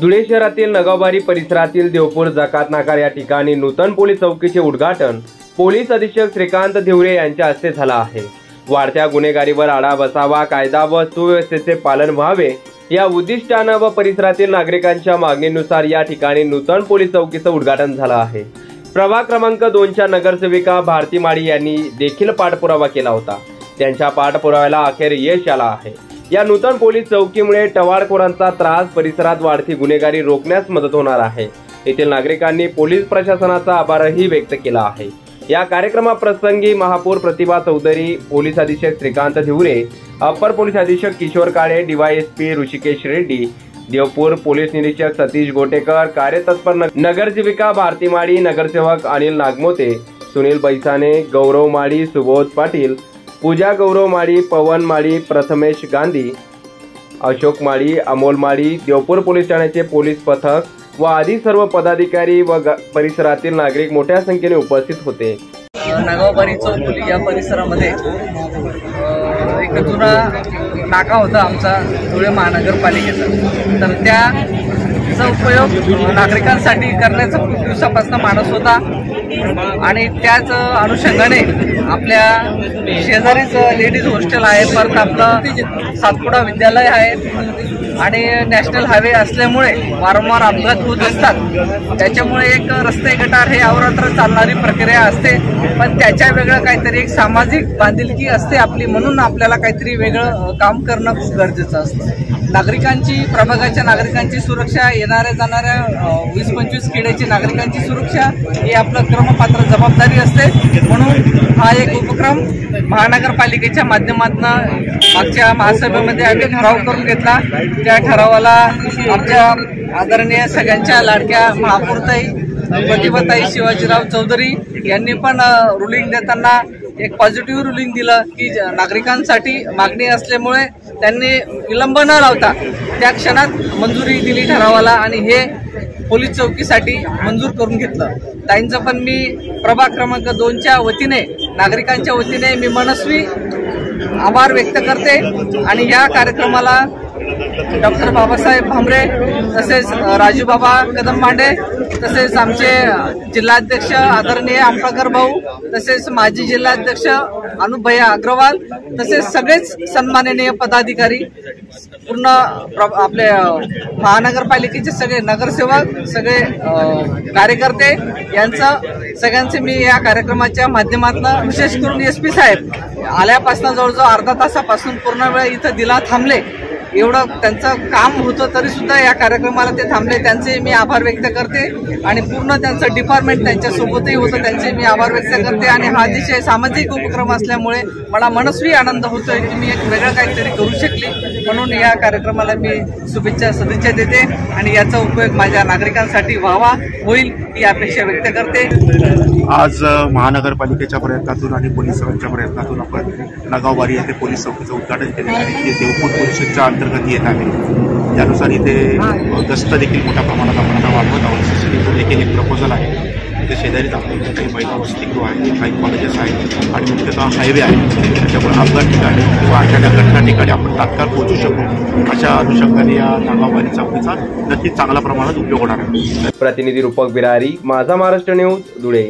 धुळे शहरातील नगावबारी परिसरातील देवपूर जकात नाका या ठिकाणी नूतन पोलीस चौकीचे उद्घाटन पोलीस अधीक्षक श्रीकांत धिवरे यांच्या हस्ते झाला आहे। वाढत्या गुन्हेगारीवर आळा बसावा, कायदा व सुव्यवस्थेचे पालन व्हावे या उद्दिष्टाने व परिसरातील नागरिकांच्या मागणीनुसार या ठिकाणी नूतन पोलीस चौकीचे उद्घाटन झाले आहे। प्रभाग क्रमांक 2च्या नगरसेविका भारती माळी यांनी देखील पाठपुरावा केला होता। त्यांच्या पाठपुराव्याला अखेर यश आले आहे। या नूतन पोलीस चौकीमुळे टवाळखोरांचा त्रास, परिसरात वाढती गुन्हेगारी रोखण्यास मदत होणार आहे। येथील नागरिकांनी पोलीस प्रशासनाचा आभारही व्यक्त केला आहे। या कार्यक्रमाप्रसंगी महापौर प्रतिभा चौधरी, पोलीस अधीक्षक श्रीकांत धिवरे, अपर पोलीस अधीक्षक किशोर काळे, डीवायएसपी ऋषिकेश रेड्डी, देवपूर पोलीस निरीक्षक सतीश गोटेकर, कार्यतत्पर नगरसेविका भारती माळी, नगरसेवक अनिल नागमोते, सुनील बैसाने, गौरव माळी, सुबोध पाटील, पूजा गौरव माळी, पवन माळी, प्रथमेश गांधी, अशोक माळी, अमोल माळी, देवपूर पोलीस ठाण्याचे पोलीस पथक व आदी सर्व पदाधिकारी व परिसरातील नागरिक मोठ्या संख्येने उपस्थित होते। नगावबारी चौक या परिसरामध्ये एक जुना नाका होता आमचा धुळे महानगरपालिकेचा, तर त्याचा उपयोग नागरिकांसाठी करण्याचा खूप दिवसापासून मानस होता आणि त्याच अनुषंगाने आपल्या शेजारीच लेडीज हॉस्टेल आहे, परत आपलं सातपुडा विद्यालय आहे आणि नॅशनल हायवे असल्यामुळे वारंवार अपघात होत असतात। त्याच्यामुळे एक रस्ते गटार हे अवरात्र चालणारी प्रक्रिया असते, पण त्याच्या वेगळं काहीतरी एक सामाजिक बांधिलकी असते आपली, म्हणून आपल्याला काहीतरी वेगळं काम करणं खूप गरजेचं असतं। नागरिकांची, प्रभागाच्या नागरिकांची सुरक्षा, येणाऱ्या जाणाऱ्या 20-25 खेड्याची नागरिकांची सुरक्षा ही आपलं क्रमपात्र जबाबदारी असते। म्हणून हा एक उपक्रम महानगरपालिकेच्या माध्यमातून मागच्या महासभेमध्ये आम्ही ठराव करून घेतला। त्या ठरावाला आमच्या आदरणीय सगळ्यांच्या लाडक्या महापौरताई प्रतिभाताई शिवाजीराव चौधरी यांनी पण रुलिंग देताना एक पॉझिटिव्ह रुलिंग दिलं की नागरिकांसाठी मागणी असल्यामुळे त्यांनी विलंब न लावता त्या क्षणात मंजुरी दिली ठरावाला आणि हे पोलीस चौकीसाठी मंजूर करून घेतलं। ताईंचं पण मी प्रभाग क्रमांक 2च्या वतीने, नागरिकांच्या वतीने मी मनस्वी आभार व्यक्त करते आणि या कार्यक्रमाला डॉक्टर बाबासाहेब भामरे, तसेच राजूबाबा कदम मांडे, तसेच आमचे जिल्हाध्यक्ष आदरणीय आंबेडकर भाऊ, तसेच माजी जिल्हाध्यक्ष अनुभैया अग्रवाल, तसेच सगळेच सन्माननीय पदाधिकारी, पूर्ण आपले महानगरपालिकेचे सगळे नगरसेवक, सगळे कार्यकर्ते यांचं सगळ्यांचे मी या कार्यक्रमाच्या माध्यमातून, विशेष करून एसपी साहेब आल्यापासून जवळजवळ अर्धा तासापासून पूर्ण वेळ इथं दिला थांबले, एवढं त्यांचं काम होतं तरी सुद्धा या कार्यक्रमाला ते थांबले, त्यांचे मी आभार व्यक्त करते आणि पूर्ण त्यांचं डिपार्टमेंट त्यांच्या सोबतही होतं, त्यांचे मी आभार व्यक्त करते। आणि हा अतिशय सामाजिक उपक्रम असल्यामुळे मला मनस्वी आनंद होतोय की मी एक वेगळं काहीतरी करू शकली, म्हणून या कार्यक्रमाला मी शुभेच्छा सदिच्छा देते आणि याचा उपयोग माझ्या नागरिकांसाठी व्हावा, होईल ही अपेक्षा व्यक्त करते। आज महानगरपालिकेच्या प्रयत्नातून आणि पोलिसांच्या प्रयत्नातून आपण नगावबारी येथे पोलीस चौकीचं उद्घाटन केले आहे। ते देवपूर पोलीस स्टेशनच्या अंतर्गत येत आहे, त्यानुसार इथे गस्त देखील मोठ्या प्रमाणात आपण वाढवत आहोत। सीसीटीव्ही देखील एक प्रपोजल आहे, इथे शेजारीच आपल्या काही महिला वसतिगृह आहे, काही कॉलेजेस आहेत आणि मुख्यतः हायवे आहे, त्याच्यामुळे अपघात ठिकाणी किंवा एखाद्या घटना ठिकाणी आपण तात्काळ पोहोचू शकू, अशा अनुषंगाने या नगावबारी चौकीचा नक्कीच चांगल्या प्रमाणात उपयोग होणार आहे। प्रतिनिधी रूपक बिरारी, माझा महाराष्ट्र न्यूज, धुळे।